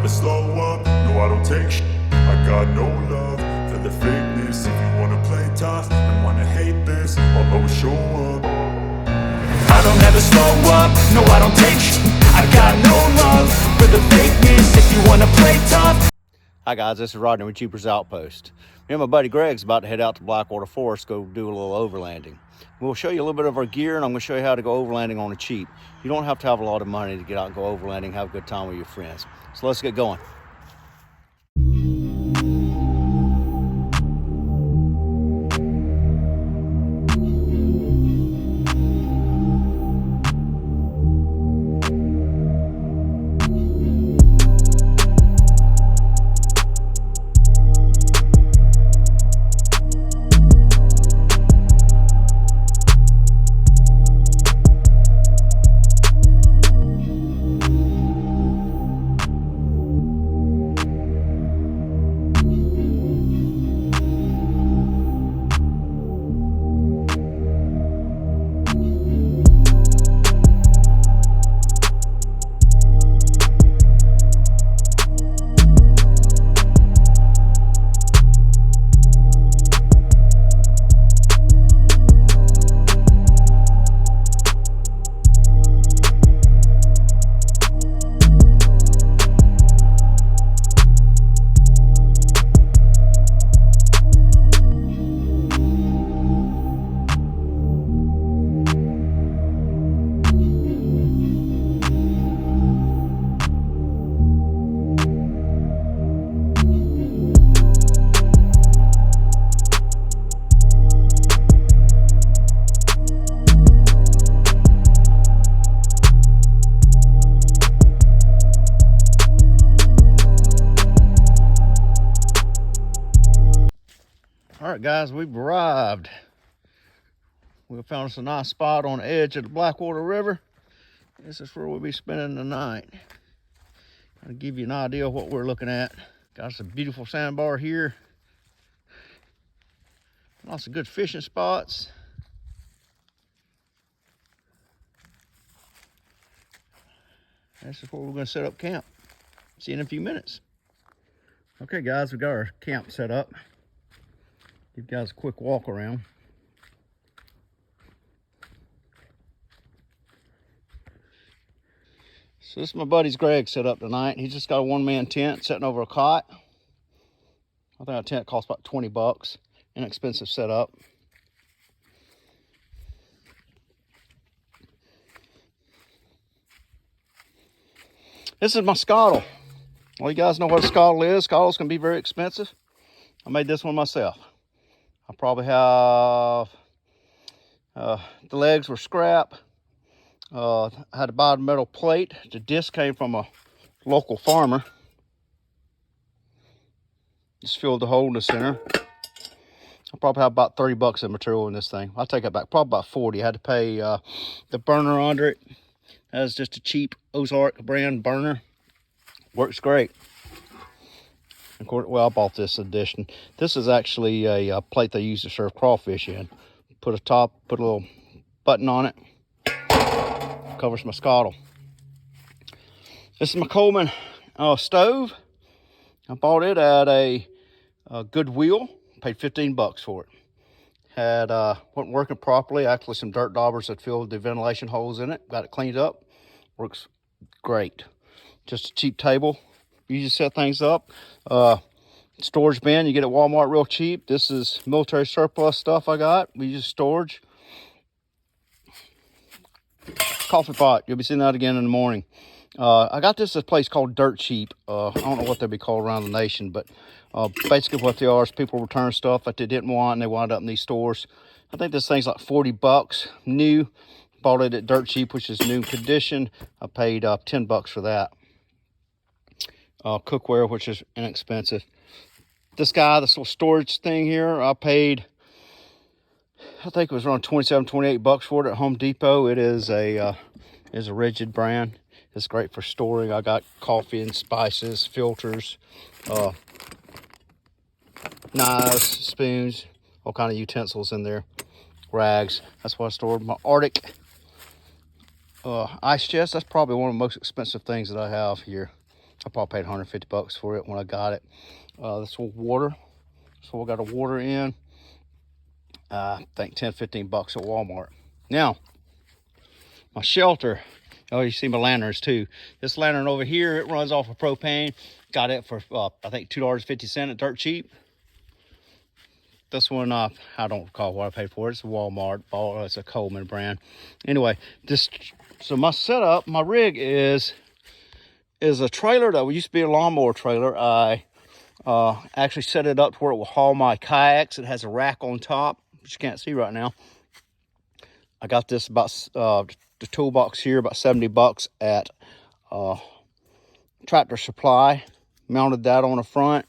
never slow up, no I don't take shit. I got no love for the fakeness. If you wanna play tough and wanna hate this, I'll always show up. I don't ever slow up, no I don't take shit. I got no love for the fakeness. If you wanna play tough. Hi guys, this is Rodney with Cheaper's Outpost. Me and my buddy Greg's about to head out to Blackwater Forest, go do a little overlanding. We'll show you a little bit of our gear, and I'm going to show you how to go overlanding on the cheap. You don't have to have a lot of money to get out and go overlanding, have a good time with your friends. So let's get going. All right, guys, we've arrived. We found us a nice spot on the edge of the Blackwater River. This is where we'll be spending the night. I'll give you an idea of what we're looking at. Got us a beautiful sandbar here. Lots of good fishing spots. This is where we're going to set up camp. See you in a few minutes. Okay, guys, we got our camp set up. Give you guys a quick walk around. So this is my buddy's Greg set up tonight. He's just got a one-man tent sitting over a cot. I think a tent costs about 20 bucks. Inexpensive setup. This is my scuttle. Well, you guys know what a scuttle is. Scuttles can be very expensive. I made this one myself. I probably have, the legs were scrap. I had to buy a metal plate. The disc came from a local farmer. Just filled the hole in the center. I probably have about 30 bucks in material in this thing. I'll take it back, probably about 40. I had to pay the burner under it. That's just a cheap Ozark brand burner. Works great. Of course, well, I bought this edition. This is actually a plate they use to serve crawfish in. Put a little button on it. Covers my scuttle. This is my Coleman stove. I bought it at a Goodwill. Paid 15 bucks for it. Wasn't working properly. Actually, some dirt daubers had filled the ventilation holes in it. Got it cleaned up. Works great. Just a cheap table. You just set things up. Storage bin you get at Walmart real cheap. This is military surplus stuff I got. We use storage. Coffee pot. You'll be seeing that again in the morning. I got this at a place called Dirt Cheap. I don't know what they'd be called around the nation, but basically what they are is people return stuff that they didn't want and they wound up in these stores. I think this thing's like 40 bucks new. Bought it at Dirt Cheap, which is new condition. I paid 10 bucks for that. Cookware, which is inexpensive. This little storage thing here, I paid, I think it was around 27, 28 bucks for it at Home Depot. It is a Rigid brand. It's great for storing. I got coffee and spices, filters, knives, spoons, all kind of utensils in there, rags. That's what I stored. My Arctic ice chest. That's probably one of the most expensive things that I have here. I probably paid 150 bucks for it when I got it. This was water. So we got a water in. I think 10, 15 bucks at Walmart. Now, my shelter. Oh, you see my lanterns too. This lantern over here, it runs off of propane. Got it for, I think, $2.50 at Dirt Cheap. This one, I don't recall what I paid for it. It's a Walmart. It's a Coleman brand. Anyway, so my setup, my rig is a trailer that used to be a lawnmower trailer. I actually set it up to where it will haul my kayaks. It has a rack on top, which you can't see right now. I got this about the toolbox here, about 70 bucks at Tractor Supply. Mounted that on the front.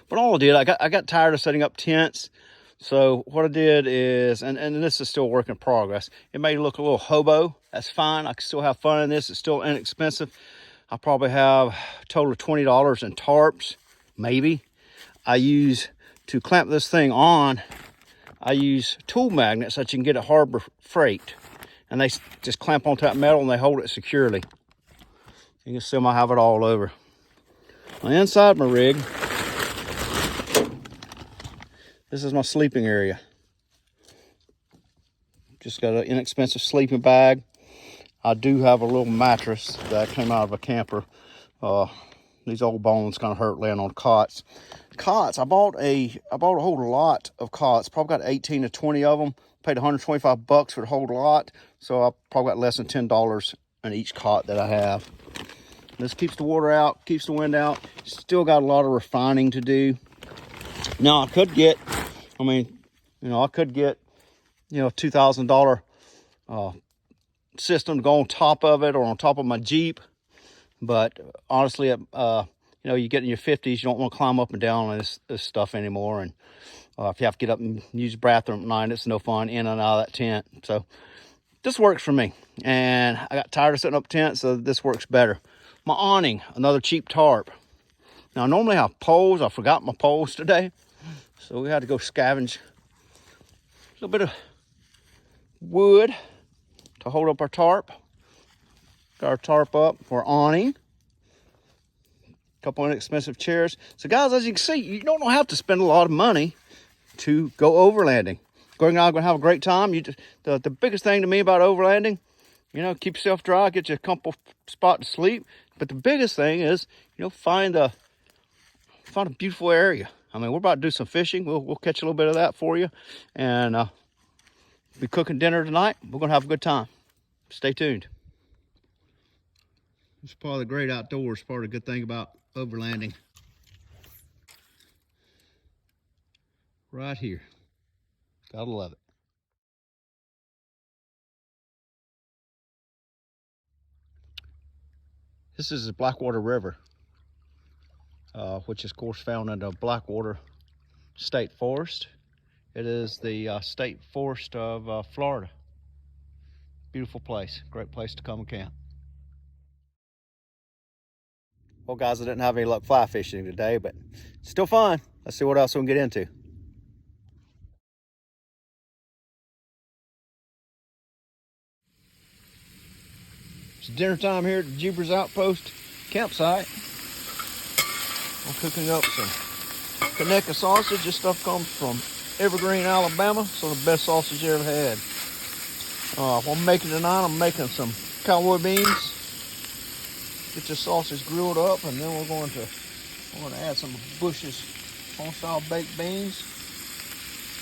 But all I did, I got tired of setting up tents. So what I did is, and this is still a work in progress. It may look a little hobo. That's fine. I can still have fun in this. It's still inexpensive. I probably have a total of $20 in tarps, maybe. I use, to clamp this thing on, I use tool magnets that you can get at Harbor Freight. And they just clamp onto that metal and they hold it securely. You can see I have it all over. Now inside my rig, this is my sleeping area. Just got an inexpensive sleeping bag. I do have a little mattress that came out of a camper. These old bones kind of hurt laying on cots. Cots, I bought a whole lot of cots. Probably got 18 to 20 of them. Paid 125 bucks for the whole lot. So I probably got less than $10 on each cot that I have. This keeps the water out, keeps the wind out. Still got a lot of refining to do. Now I could get, $2,000 system to go on top of it or on top of my Jeep. But honestly, you get in your 50s, you don't want to climb up and down on this stuff anymore. And if you have to get up and use the bathroom at night, it's no fun in and out of that tent. So this works for me. And I got tired of setting up tents, so this works better. My awning, another cheap tarp. Now, I normally have poles. I forgot my poles today. So we had to go scavenge a little bit of wood to hold up our tarp. Got our tarp up for awning. Couple inexpensive chairs. So guys, as you can see, you don't have to spend a lot of money to go overlanding. Going out, going to have a great time. The biggest thing to me about overlanding, keep yourself dry, get you a comfortable spot to sleep. But the biggest thing is, find a beautiful area. We're about to do some fishing. We'll catch a little bit of that for you. And be cooking dinner tonight. We're going to have a good time. Stay tuned. It's part of the great outdoors, part of the good thing about overlanding. Right here. Gotta love it. This is the Blackwater River, which is, of course, found in the Blackwater State Forest. It is the state forest of Florida. Beautiful place. Great place to come and camp. Well, guys, I didn't have any luck fly fishing today, but still fun. Let's see what else we can get into. It's dinner time here at the Jeepers Outpost campsite. I'm cooking up some Conecuh sausage. This stuff comes from Evergreen, Alabama. Some of the best sausage you ever had. What I'm making tonight, I'm making some cowboy beans. Get this sausage grilled up, and then we're going to add some Bush's home-style baked beans.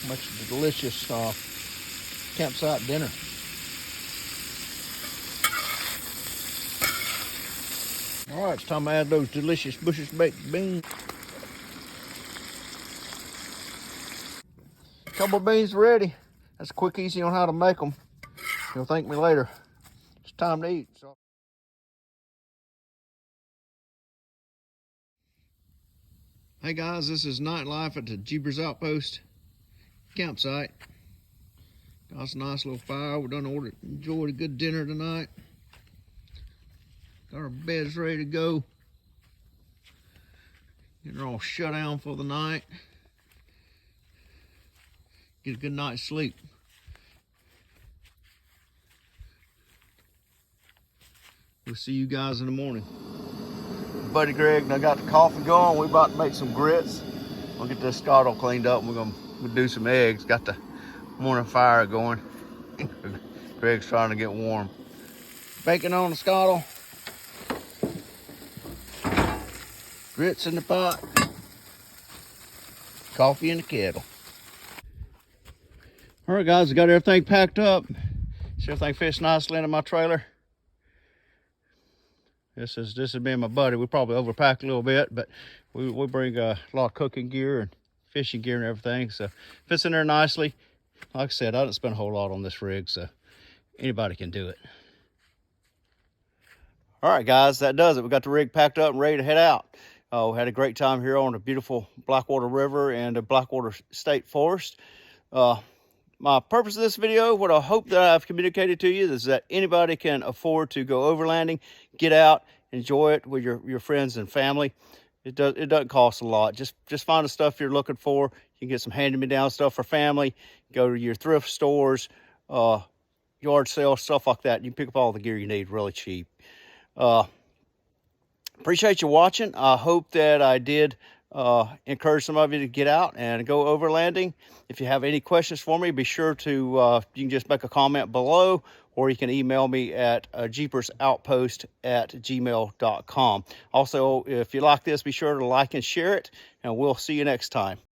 Makes a delicious campsite dinner. All right, it's time to add those delicious Bush's baked beans. Couple of beans ready. That's quick, easy on how to make them. You'll thank me later. It's time to eat. So. Hey guys, this is nightlife at the Jeepers Outpost campsite. Got us a nice little fire. We're done enjoyed a good dinner tonight. Got our beds ready to go. Getting all shut down for the night. Get a good night's sleep. we'll see you guys in the morning. Buddy Greg and I got the coffee going. We're about to make some grits. We'll get this scuttle cleaned up and we're gonna do some eggs. Got the morning fire going. Greg's trying to get warm. Bacon on the scuttle. Grits in the pot. Coffee in the kettle. All right, guys, I got everything packed up. See everything fits nicely into my trailer. This has been my buddy. We probably overpacked a little bit, but we bring a lot of cooking gear and fishing gear and everything, so fits in there nicely. Like I said, I didn't spend a whole lot on this rig, so anybody can do it. All right, guys, that does it. We got the rig packed up and ready to head out. We had a great time here on the beautiful Blackwater River and the Blackwater State Forest. My purpose of this video, what I hope that I've communicated to you, is that anybody can afford to go overlanding, get out, enjoy it with your friends and family. It doesn't cost a lot. Just find the stuff you're looking for. You can get some hand-me-down stuff for family. Go to your thrift stores, yard sales, stuff like that. You can pick up all the gear you need really cheap. Appreciate you watching. I hope that I did encourage some of you to get out and go overlanding. If you have any questions for me, be sure to, you can just make a comment below, or you can email me at jeepersoutpost@gmail.com. Also, if you like this, be sure to like and share it, and we'll see you next time.